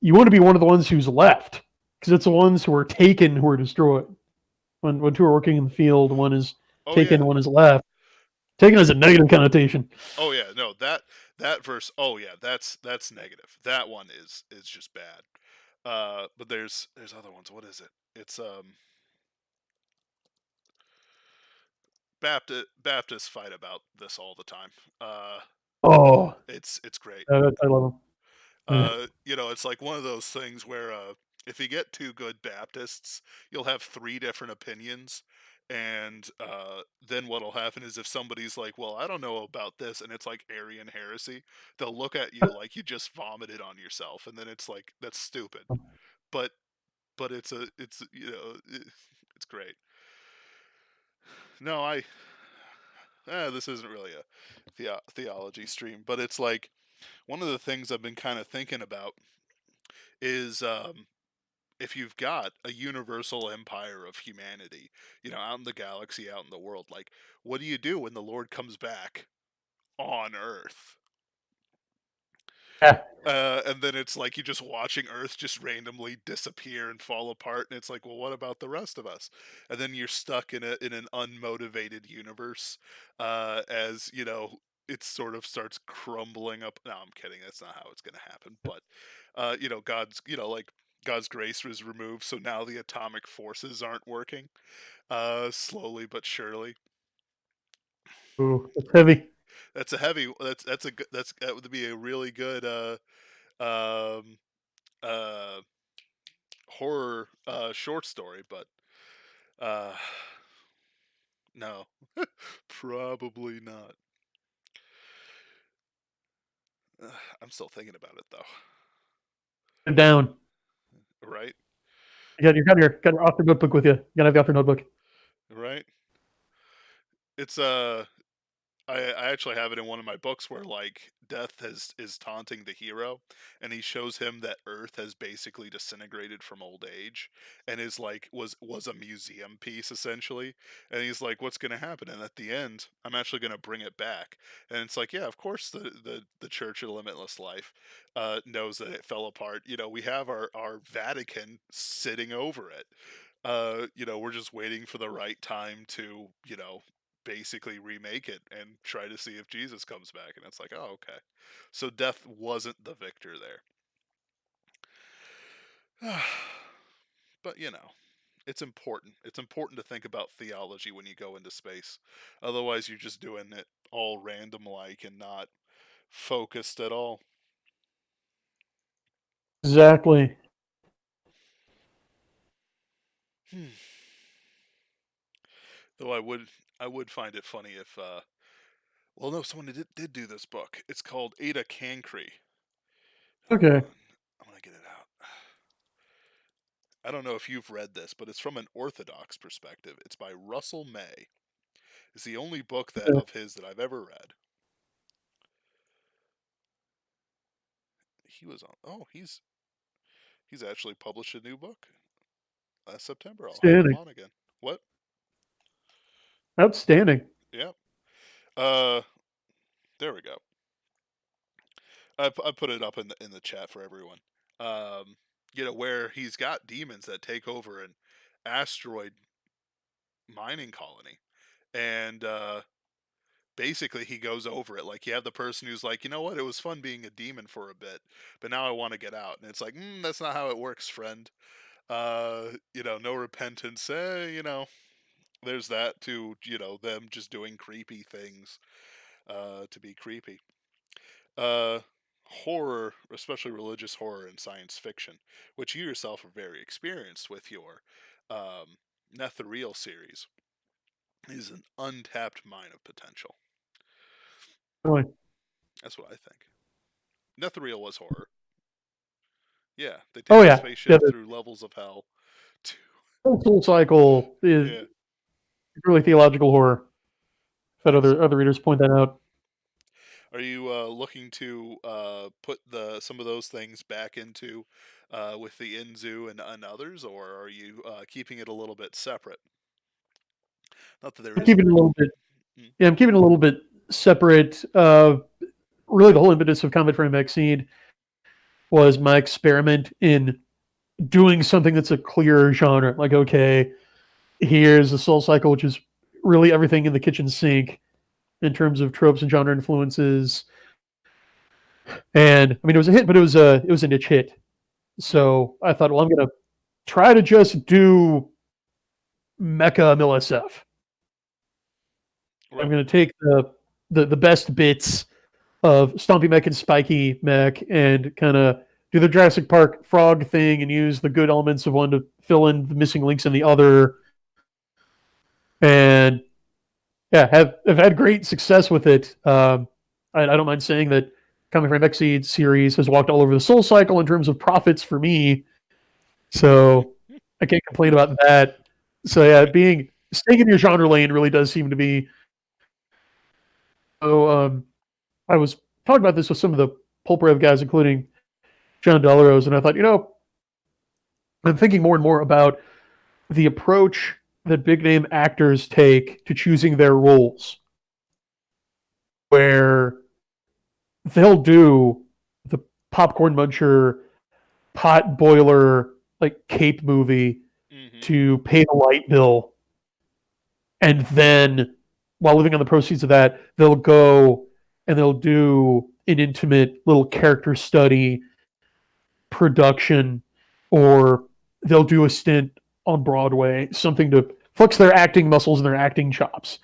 you want to be one of the ones who's left because it's the ones who are taken who are destroyed. When two are working in the field, one is oh yeah, taken, one is left. Taken has a negative connotation. oh yeah, no that verse. Oh yeah, that's negative. That one is just bad. But there's other ones. What is it? It's Baptists fight about this all the time. Oh, It's great. I love them. Yeah. It's like one of those things where If you get two good Baptists, you'll have three different opinions. And then what'll happen is if somebody's like, "Well, I don't know about this," and it's like Arian heresy, they'll look at you like you just vomited on yourself, and then it's like, that's stupid. But it's great. No, this isn't really a theology stream, but it's like one of the things I've been kind of thinking about is if you've got a universal empire of humanity, out in the galaxy, out in the world, like, what do you do when the Lord comes back on Earth? Yeah. And then it's like you're just watching Earth just randomly disappear and fall apart, and it's like, well, what about the rest of us? And then you're stuck in an unmotivated universe, as it sort of starts crumbling up. No, I'm kidding. That's not how it's going to happen. But God's grace was removed, so now the atomic forces aren't working. Slowly but surely. Ooh, it's heavy. That's a heavy. That would be a really good um uh horror short story, but uh no. Probably not. I'm still thinking about it though. Down. Right? You got your author notebook with you. You gotta have the author notebook. Right? It's I actually have it in one of my books where like death is taunting the hero, and he shows him that Earth has basically disintegrated from old age, and is like was a museum piece essentially, and he's like, what's going to happen? And at the end, I'm actually going to bring it back, and it's like, yeah, of course the Church of Limitless Life knows that it fell apart. We have our Vatican sitting over it. We're just waiting for the right time to basically remake it and try to see if Jesus comes back. And it's like, oh, okay. So death wasn't the victor there. But, it's important. It's important to think about theology when you go into space. Otherwise, you're just doing it all random like and not focused at all. Exactly. Though I would find it funny if well, no, someone did do this book. It's called Ada Cancri. Hold Okay. on. I'm going to get it out. I don't know if you've read this, but it's from an Orthodox perspective. It's by Russell May. It's the only book that Okay. of his that I've ever read. He was on. Oh, he's actually published a new book last September. I'll have him Outstanding. on again. What? Outstanding. Yeah. Uh, there we go. I put it up in the chat for everyone. Where he's got demons that take over an asteroid mining colony, and basically he goes over it. Like, you have the person who's like, you know what, it was fun being a demon for a bit, but now I want to get out. And it's like, that's not how it works, friend. No repentance. There's that to them just doing creepy things to be creepy. uh Horror, especially religious horror and science fiction, which you yourself are very experienced with your um Netherreal series, is an untapped mine of potential. Really. That's what I think. Netherreal was horror. Yeah, they Oh take the yeah. Yeah. spaceship The through levels of hell to whole Soul Cycle is yeah. really theological horror. I've had Nice. other readers point that out. Are you looking to put some of those things back into with the Inzu and others, or are you keeping it a little bit separate? Not that there I'm isn't. keeping it a little bit. Mm, Yeah, I'm keeping it a little bit separate. Really, the whole impetus of Frame XSeed was my experiment in doing something that's a clear genre. Like, okay, here's the Soul Cycle, which is really everything in the kitchen sink in terms of tropes and genre influences. And I mean, it was a hit, but it was a niche hit. mm, So I thought, well, I'm gonna try to just do mecha MLSF. I'm right. gonna take the best bits of Stompy Mech and Spiky Mech and kind of do the Jurassic Park frog thing and use the good elements of one to fill in the missing links in the other. And yeah, have had great success with it. I don't mind saying that Comic Frame XSeed series has walked all over the Soul Cycle in terms of profits for me. So I can't complain about that. So yeah, being staying in your genre lane really does seem to be. So I was talking about this with some of the Pulp Rev guys, including John Delarose, and I thought, I'm thinking more and more about the approach that big name actors take to choosing their roles, where they'll do the popcorn muncher, pot boiler, like cape movie Mm-hmm. to pay the light bill. And then while living on the proceeds of that, they'll go and they'll do an intimate little character study production, or they'll do a stint on Broadway, something to flex their acting muscles and their acting chops.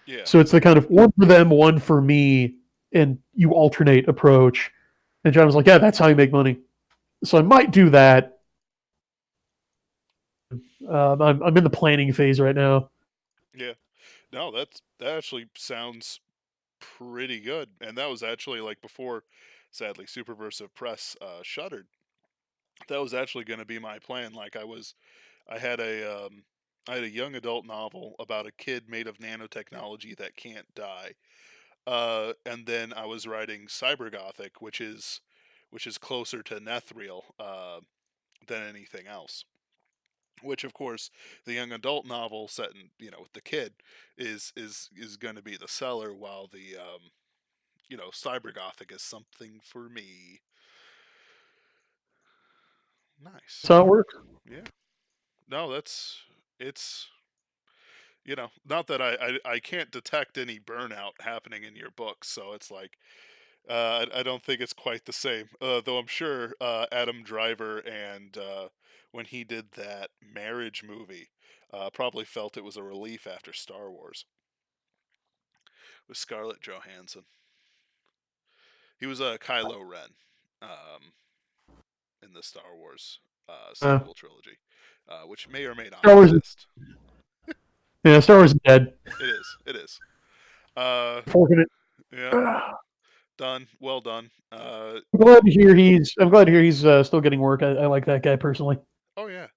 Yeah. So it's the kind of one for them, one for me, and you alternate approach. And John was like, "Yeah, that's how you make money." So I might do that. I'm in the planning phase right now. Yeah. No, that actually sounds pretty good. And that was actually like before, sadly, Superversive Press shuttered. That was actually going to be my plan. I had I had a young adult novel about a kid made of nanotechnology that can't die. And then I was writing cybergothic, which is closer to Nethril than anything else. Which, of course, the young adult novel set in with the kid is going to be the seller, while the cybergothic is something for me. Nice. That's how it works. Yeah. No, it's not that I can't detect any burnout happening in your books, so it's like I don't think it's quite the same. Though I'm sure Adam Driver and when he did that marriage movie, probably felt it was a relief after Star Wars with Scarlett Johansson. He was a Kylo Ren in the Star Wars Uh, sequel trilogy, which may or may not Star Wars, exist. yeah, Star Wars is dead. It is. It is. Uh, Forking it. yeah. I'm Done. Well done. glad to hear he's. I'm glad to hear he's still getting work. I like that guy personally. Oh yeah.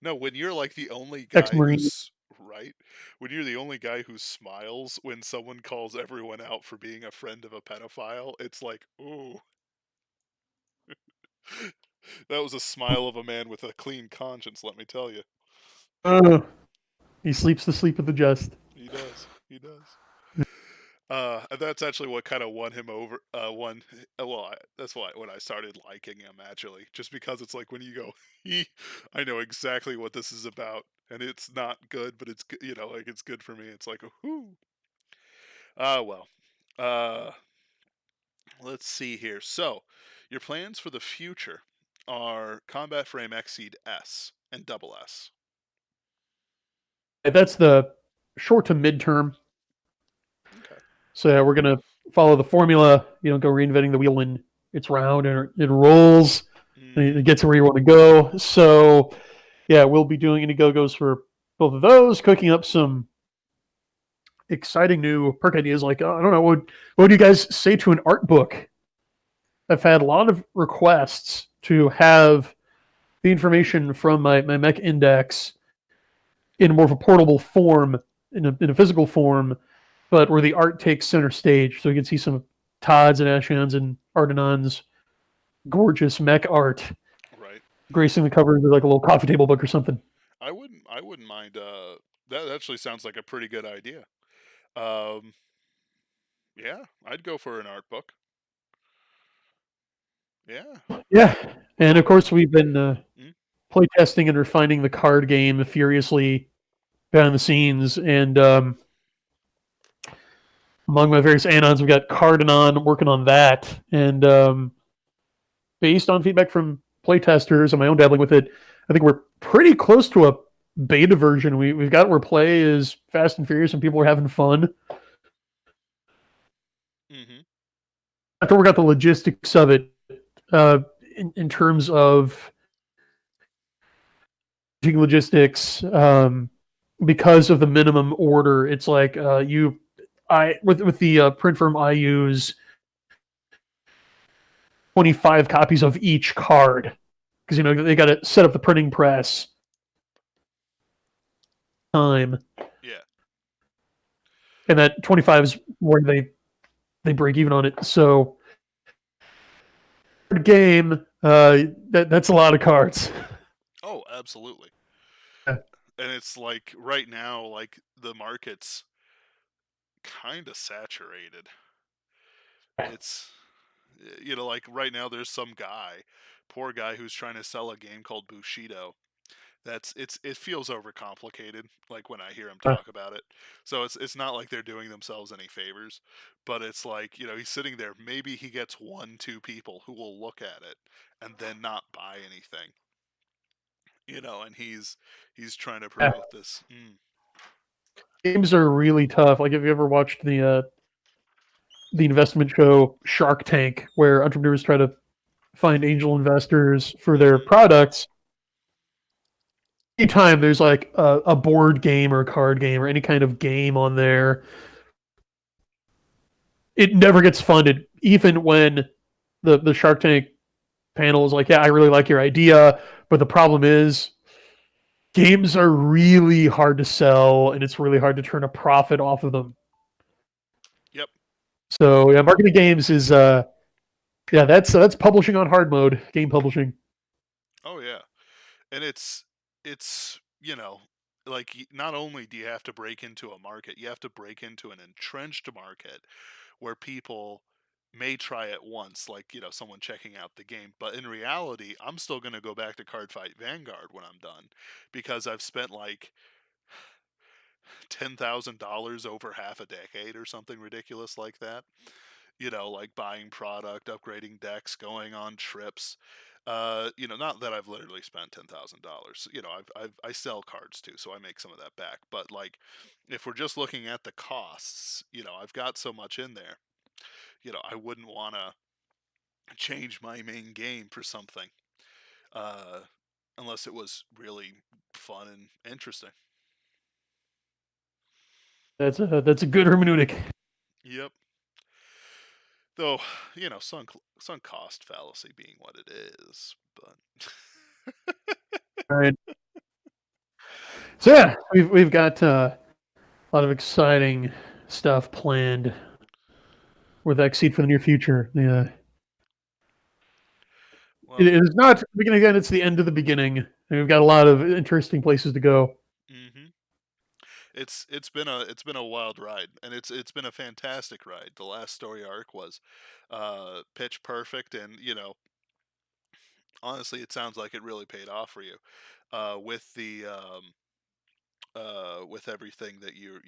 No, when you're like the only guy Ex-marine. who's right, when you're the only guy who smiles when someone calls everyone out for being a friend of a pedophile, it's like, ooh, that was a smile of a man with a clean conscience. Let me tell you, Uh, he sleeps the sleep of the just. he does. He does. And that's actually what kind of won him over. That's why when I started liking him, actually, just because it's like when you go, he, I know exactly what this is about, and it's not good, but it's like it's good for me. It's like, whoo. Well, uh, let's see here. So, your plans for the future are Combat Frame XSeed S and Double S. That's the short to midterm. Okay. So yeah, we're gonna follow the formula. You don't go reinventing the wheel when it's round and it rolls. And Mm-hmm. it gets where you want to go. So yeah, we'll be doing Indiegogo's for both of those. Cooking up some exciting new perk ideas. Like I don't know, what do you guys say to an art book? I've had a lot of requests to have the information from my mech index in more of a portable form, in a physical form, but where the art takes center stage. So you can see some Todd's and Ashan's and Ardenon's gorgeous mech art Right. gracing the cover of like a little coffee table book or something. I wouldn't mind. That actually sounds like a pretty good idea. Um, yeah, I'd go for an art book. Yeah. Yeah, and of Well, course we've been mm, playtesting and refining the card game furiously behind the scenes, and among my various anons, we've got Cardanon working on that, and based on feedback from playtesters and my own dabbling with it, I think we're pretty close to a beta version. We've got where play is fast and furious and people are having fun. mm-hmm. After we got the logistics of it, in terms of logistics, because of the minimum order, it's like with the print firm I use, 25 copies of each card because they got to set up the printing press time, Yeah. and that 25 is where they break even on it. So game, that's a lot of cards. Oh, absolutely. Yeah. And it's like right now, like the market's kind of saturated. It's like right now there's some guy, poor guy who's trying to sell a game called Bushido. It feels overcomplicated like when I hear him talk about it. So it's not like they're doing themselves any favors, but it's like, he's sitting there, maybe he gets 1-2 people who will look at it and then not buy anything. And he's trying to Yeah. promote this. Games are really tough. Like, have you ever watched the investment show Shark Tank, where entrepreneurs try to find angel investors for their Mm-hmm. products? Anytime there's like a board game or a card game or any kind of game on there, it never gets funded, even when the Shark Tank panel is like, yeah, I really like your idea, but the problem is games are really hard to sell and it's really hard to turn a profit off of them. Yep. So yeah, marketing games is yeah, that's publishing on hard mode, game publishing. Oh yeah. And it's like not only do you have to break into a market, you have to break into an entrenched market where people may try it once, like someone checking out the game, but in reality I'm still going to go back to Cardfight Vanguard when I'm done, because I've spent like $10,000 over half a decade or something ridiculous like that, like buying product, upgrading decks, going on trips. Not that I've literally spent $10,000. I sell cards too, so I make some of that back. But like, if we're just looking at the costs, I've got so much in there. I wouldn't want to change my main game for something, uh, unless it was really fun and interesting. That's a good hermeneutic. Yep. Though, sunk cost fallacy being what it is, but All right. So yeah, we've got a lot of exciting stuff planned with XSeed for the near future. Yeah. It well, is not the beginning again, it's the end of the beginning. And we've got a lot of interesting places to go. hmm it's been a wild ride, and it's been a fantastic ride. The last story arc was pitch perfect, and honestly, it sounds like it really paid off for you, with the with everything that you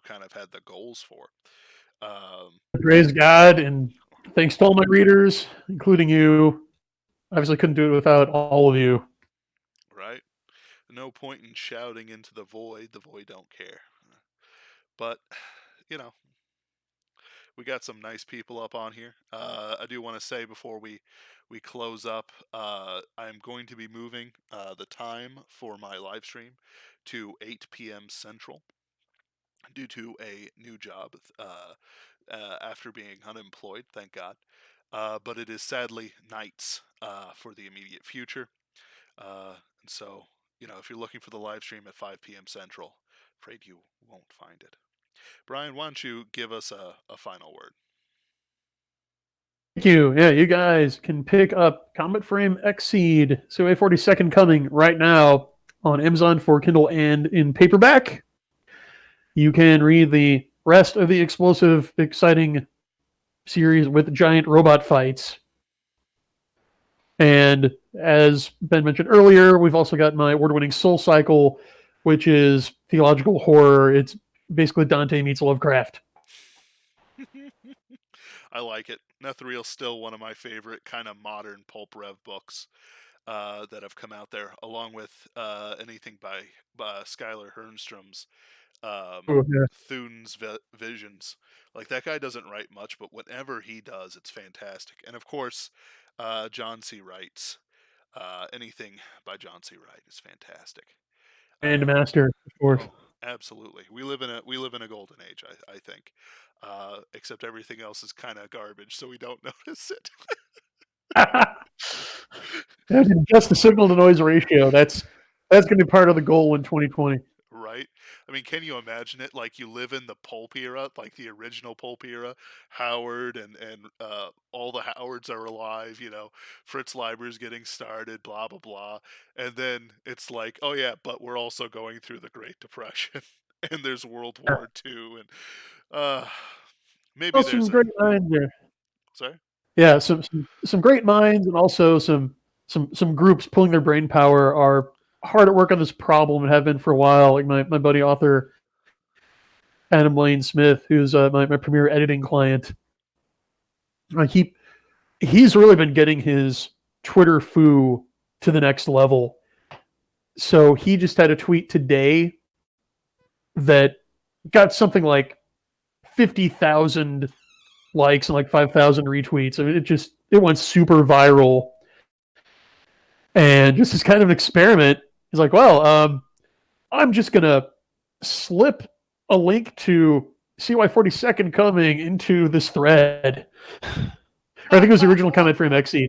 kind of had the goals for. Um, Praise God, and thanks to all my readers, including you. Obviously, couldn't do it without all of you. right? No point in shouting into the void. The void don't care. But you know, we got some nice people up on here. I do want to say before we close up, I'm going to be moving the time for my live stream to 8 p.m. Central due to a new job, after being unemployed. Thank God. But it is sadly nights for the immediate future. And so, if you're looking for the live stream at 5 p.m. Central, afraid you won't find it. Brian, why don't you give us a final word? Thank you. Yeah, you guys can pick up Comet Frame XSeed, so a 42nd coming right now on Amazon for Kindle and in paperback. You can read the rest of the explosive, exciting series with giant robot fights. And as Ben mentioned earlier, we've also got my award-winning Soul Cycle, which is theological horror. It's basically Dante meets Lovecraft. I like it. Netherreal's still one of my favorite kind of modern pulp rev books. that have come out there, along with anything by Skylar Hernstrom's Oh, yeah. Thune's Visions. Like that guy doesn't write much, but whatever he does, it's fantastic. And of course, John C. Wright's anything by John C. Wright is fantastic. And Uh, Master, of course. oh, absolutely. We live in a golden age, I think. Except everything else is kind of garbage, so we don't notice it. Yeah, just the signal to noise ratio. That's going to be part of the goal in 2020. Right? I mean, can you imagine it? Like you live in the pulp era, like the original pulp era. Howard and all the Howards are alive. Fritz Leiber's getting started. Blah blah blah. And then it's like, oh yeah, but we're also going through the Great Depression, and there's World Yeah. War II, and uh, maybe Well, there's some a great minds there. sorry. Yeah, some great minds, and also some groups pulling their brain power are hard at work on this problem and have been for a while. Like my buddy author Adam Lane Smith, who's my premier editing client. He's really been getting his Twitter foo to the next level. So he just had a tweet today that got something like 50,000 likes and like 5,000 retweets. I mean, it went super viral, and just as kind of an experiment, he's like, "Well, I'm just gonna slip a link to CY 42nd coming into this thread." Or I think it was the original comment Frame XSeed.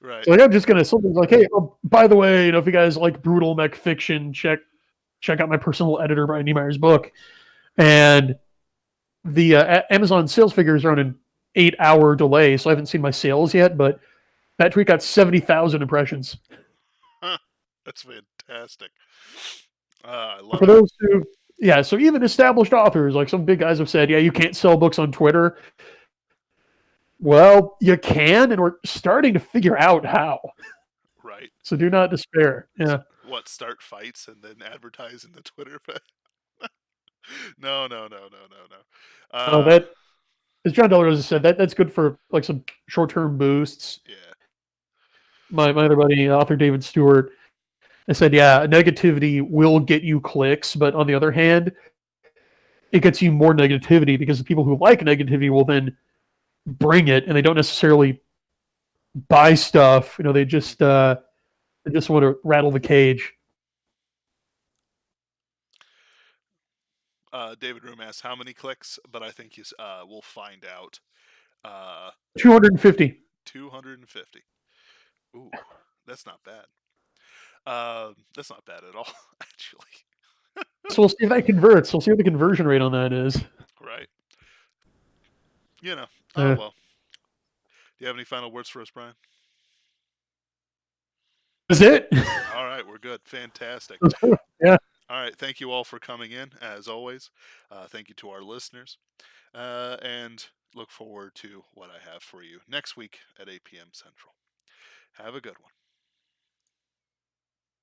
Right. So like, I'm just gonna something like, "Hey, oh, by the way, if you guys like brutal mech fiction, check out my personal editor Brian Niemeier's book." And the Amazon sales figures are on an 8-hour delay, so I haven't seen my sales yet. But that tweet got 70,000 impressions. That's fantastic. I love For it. those who, yeah, so even established authors, like some big guys have said, yeah, you can't sell books on Twitter. Well, you can, and we're starting to figure out how. Right. So do not despair. Yeah. What, start fights and then advertise in the Twitter feed? No, no, no, no, no, no. Oh, that, as John Del Rosa said, that's good for like some short-term boosts. Yeah. My other buddy, author David Stewart, I said, yeah, negativity will get you clicks, but on the other hand, it gets you more negativity because the people who like negativity will then bring it, and they don't necessarily buy stuff. They just want to rattle the cage. David Room asks how many clicks, but I think we'll find out. 250. 250. Ooh, that's not bad. That's not bad at all, actually. So we'll see if that converts. We'll see what the conversion rate on that is. Right. You know. Oh Uh, well. Do you have any final words for us, Brian? is it? All right, we're good. Fantastic. Yeah. All right, thank you all for coming in, as always. Thank you to our listeners. And look forward to what I have for you next week at 8 p.m. Central. Have a good one.